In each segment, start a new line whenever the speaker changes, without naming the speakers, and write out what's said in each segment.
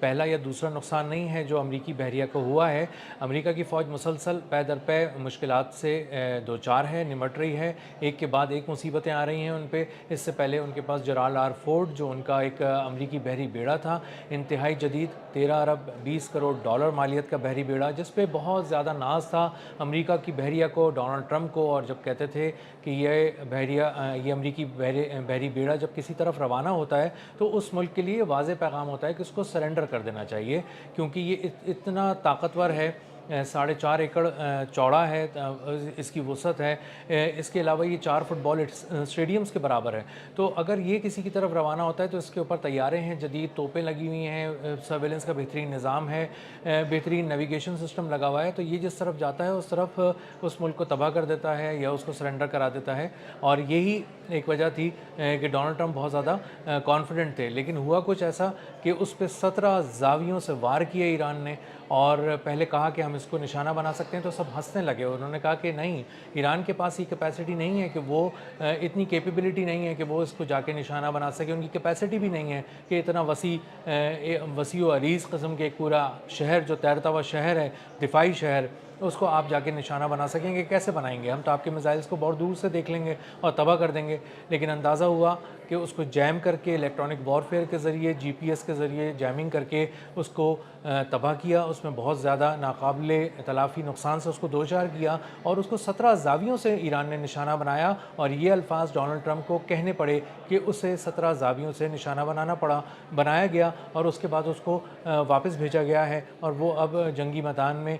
پہلا یا دوسرا نقصان نہیں ہے جو امریکی بحریہ کو ہوا ہے. امریکہ کی فوج مسلسل پے در پے مشکلات سے دوچار ہے, نمٹ رہی ہے, ایک کے بعد ایک مصیبتیں آ رہی ہیں ان پہ. اس سے پہلے ان کے پاس جرال آر فورڈ جو ان کا ایک امریکی بحری بیڑا تھا, انتہائی جدید 13 ارب 20 کروڑ ڈالر مالیت کا بحری بیڑا, جس پہ بہت زیادہ ناز تھا امریکہ کی بحریہ کو, ڈونلڈ ٹرمپ کو. اور جب کہتے تھے کہ یہ امریکی بحری بیڑا جب کسی طرف روانہ ہوتا ہے تو اس ملک کے لیے واضح پیغام ہوتا ہے کہ اس کو سرنڈر کر دینا چاہیے, کیونکہ یہ اتنا طاقتور ہے, 4.5 ایکڑ چوڑا ہے اس کی وسعت ہے, اس کے علاوہ یہ 4 فٹ بال اسٹیڈیمز کے برابر ہے. تو اگر یہ کسی کی طرف روانہ ہوتا ہے تو اس کے اوپر طیارے ہیں, جدید توپیں لگی ہوئی ہیں, سرویلنس کا بہترین نظام ہے, بہترین نیویگیشن سسٹم لگا ہوا ہے. تو یہ جس طرف جاتا ہے اس طرف اس ملک کو تباہ کر دیتا ہے یا اس کو سرنڈر کرا دیتا ہے. اور یہی ایک وجہ تھی کہ ڈونلڈ ٹرمپ بہت زیادہ کانفیڈنٹ تھے, لیکن ہوا کچھ ایسا کہ اس پہ 17 زاویوں سے وار کیے ایران نے, اور پہلے کہا کہ ہم اس کو نشانہ بنا سکتے ہیں تو سب ہنسنے لگے. انہوں نے کہا کہ نہیں, ایران کے پاس یہ کیپیسٹی نہیں ہے کہ وہ اتنی کیپیبلٹی نہیں ہے کہ وہ اس کو جا کے نشانہ بنا سکے, ان کی کیپیسٹی بھی نہیں ہے کہ اتنا وسیع و عریض قسم کے ایک پورا شہر جو تیرتا ہوا شہر ہے, دفاعی شہر, اس کو آپ جا کے نشانہ بنا سکیں گے. کیسے بنائیں گے, ہم تو آپ کے میزائلز کو بہت دور سے دیکھ لیں گے اور تباہ کر دیں گے. لیکن اندازہ ہوا کہ اس کو جیم کر کے, الیکٹرانک وارفیئر کے ذریعے, جی پی ایس کے ذریعے جیمنگ کر کے اس کو تباہ کیا. اس میں بہت زیادہ ناقابل تلافی نقصان سے اس کو دوچار کیا, اور اس کو 17 زاویوں سے ایران نے نشانہ بنایا. اور یہ الفاظ ڈونلڈ ٹرمپ کو کہنے پڑے کہ اسے 17 زاویوں سے نشانہ بنایا گیا, اور اس کے بعد اس کو واپس بھیجا گیا ہے, اور وہ اب جنگی میدان میں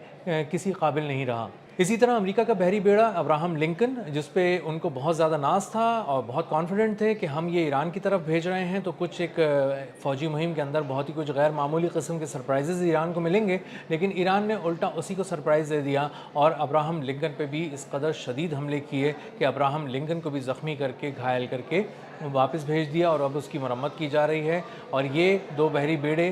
کسی قابل نہیں رہا. اسی طرح امریکہ کا بحری بیڑا ابراہم لنکن, جس پہ ان کو بہت زیادہ ناز تھا اور بہت کانفیڈنٹ تھے کہ ہم یہ ایران کی طرف بھیج رہے ہیں تو کچھ ایک فوجی مہم کے اندر بہت ہی کچھ غیر معمولی قسم کے سرپرائزز ایران کو ملیں گے, لیکن ایران نے الٹا اسی کو سرپرائز دے دیا اور ابراہم لنکن پہ بھی اس قدر شدید حملے کیے کہ ابراہم لنکن کو بھی زخمی کر کے, گھائل کر کے واپس بھیج دیا, اور اب اس کی مرمت کی جا رہی ہے. اور یہ 2 بحری بیڑے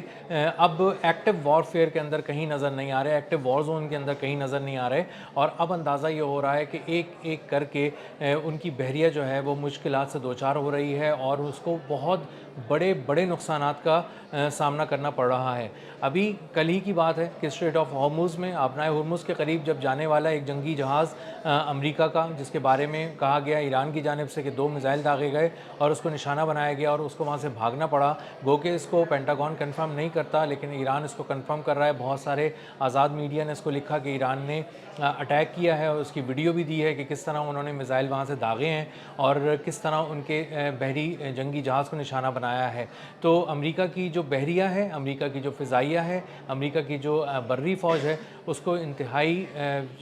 اب ایکٹیو وارفیئر کے اندر کہیں نظر نہیں آ رہے, ایکٹیو وار زون کے اندر کہیں نظر نہیں آ رہے, اور اب اندازہ یہ ہو رہا ہے کہ ایک ایک کر کے ان کی بحریہ جو ہے وہ مشکلات سے دوچار ہو رہی ہے, اور اس کو بہت بڑے نقصانات کا سامنا کرنا پڑ رہا ہے. ابھی کل ہی کی بات ہے کہ اسٹریٹ آف ہارموز میں, آبنائے ہرمز کے قریب جب جانے والا ایک جنگی جہاز امریکہ کا, جس کے بارے میں کہا گیا ایران کی جانب سے کہ 2 میزائل داغے گئے اور اس کو نشانہ بنایا گیا اور اس کو وہاں سے بھاگنا پڑا. گو کہ اس کو پینٹاگون کنفرم نہیں کرتا, لیکن ایران اس کو کنفرم کر رہا ہے. بہت سارے آزاد میڈیا نے اس کو لکھا کہ ایران نے اٹیک کیا ہے, اور اس کی ویڈیو بھی دی ہے کہ کس طرح انہوں نے میزائل وہاں سے داغے ہیں اور کس طرح ان کے بحری جنگی جہاز کو نشانہ بنایا ہے. تو امریکہ کی جو بحریہ ہے, امریکہ کی جو فضائیہ ہے, امریکہ کی جو بری فوج ہے, اس کو انتہائی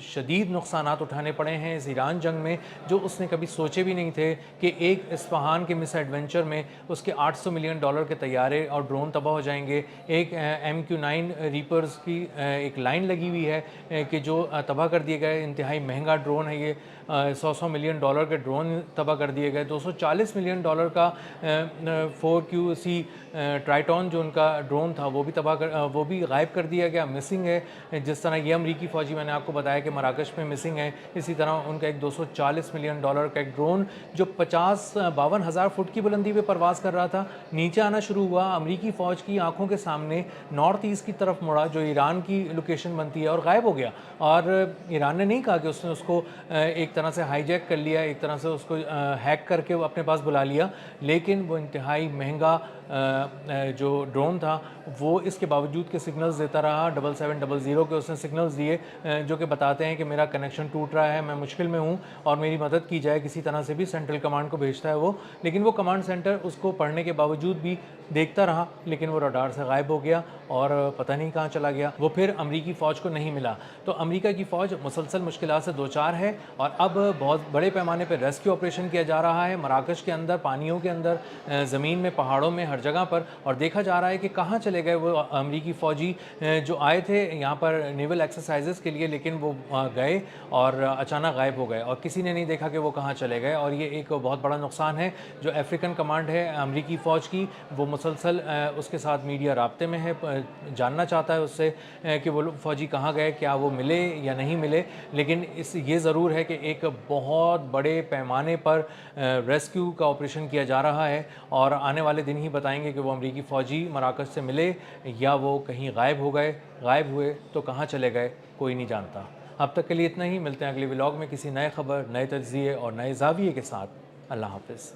شدید نقصانات اٹھانے پڑے ہیں اس ایران جنگ میں, جو اس نے کبھی سوچے بھی نہیں تھے کہ ایک اصفہان کے مس ایڈونچر میں اس کے $800 ملین کے طیارے اور ڈرون تباہ ہو جائیں گے. ایک MQ-9 ریپرز کی ایک لائن لگی ہوئی ہے کہ جو تباہ کر دیے گئے, انتہائی مہنگا ڈرون ہے یہ, $100 ملین کے ڈرون تباہ کر دیے گئے. $240 ملین کا 4QC ٹرائٹون جو ان کا ڈرون تھا وہ بھی غائب کر دیا گیا, مسنگ ہے. جس طرح یہ امریکی فوجی میں نے آپ کو بتایا کہ مراکش میں مسنگ ہے, اسی طرح ان کا ایک $240 ملین کا ایک ڈرون جو 52,000 فٹ کی بلندی پہ پرواز کر رہا تھا, نیچے آنا شروع ہوا, امریکی فوج کی آنکھوں کے سامنے نارتھ ایسٹ کی طرف مڑا جو ایران کی لوکیشن بنتی ہے, اور غائب ہو گیا. اور ایران نے نہیں کہا کہ اس نے اس کو ایک طرح سے ہائی جیک کر لیا, ایک طرح سے اس کو ہیک کر کے اپنے پاس بلا لیا, لیکن وہ انتہائی مہنگا جو ڈرون تھا وہ اس کے باوجود کہ سگنلز دیتا رہا, 7700 کے اس نے سگنلز دیے جو کہ بتاتے ہیں کہ میرا کنیکشن ٹوٹ رہا ہے, میں مشکل میں ہوں اور میری مدد کی جائے کسی طرح سے بھی. سینٹرل کمانڈ کو بھیجتا ہے وہ, لیکن وہ کمانڈ سینٹر اس کو پڑھنے کے باوجود بھی دیکھتا رہا, لیکن وہ رڈار سے غائب ہو گیا اور پتہ نہیں کہاں چلا گیا. وہ پھر امریکی فوج کو نہیں ملا. تو امریکہ کی فوج مسلسل مشکلات سے دوچار ہے, اور اب بہت بڑے پیمانے پہ ریسکیو آپریشن کیا جا رہا ہے مراکش کے اندر, پانیوں کے اندر, زمین میں, پہاڑوں میں, ہر جگہ پر. اور دیکھا جا رہا ہے کہ کہاں چلے گئے وہ امریکی فوجی جو آئے تھے یہاں پر نیول ایکسرسائزز کے لیے, لیکن وہ گئے اور اچانک غائب ہو گئے اور کسی نے نہیں دیکھا کہ وہ کہاں چلے گئے. اور یہ ایک بہت بڑا نقصان ہے. جو افریقن کمانڈ ہے امریکی فوج کی, وہ مسلسل اس کے ساتھ میڈیا رابطے میں ہے, جاننا چاہتا ہے اس سے کہ وہ فوجی کہاں گئے, کیا وہ ملے یا نہیں ملے. لیکن یہ ضرور ہے کہ ایک بہت بڑے پیمانے پر ریسکیو کا آپریشن کیا جا رہا ہے, اور آنے والے دن ہی بتا بتائیں گے کہ وہ امریکی فوجی مراکز سے ملے یا وہ کہیں غائب ہوئے تو کہاں چلے گئے، کوئی نہیں جانتا۔ اب تک کے لیے اتنا ہی، ملتے ہیں اگلی ولاگ میں کسی نئے خبر، نئے تجزیے اور نئے زاویے کے ساتھ۔ اللہ حافظ۔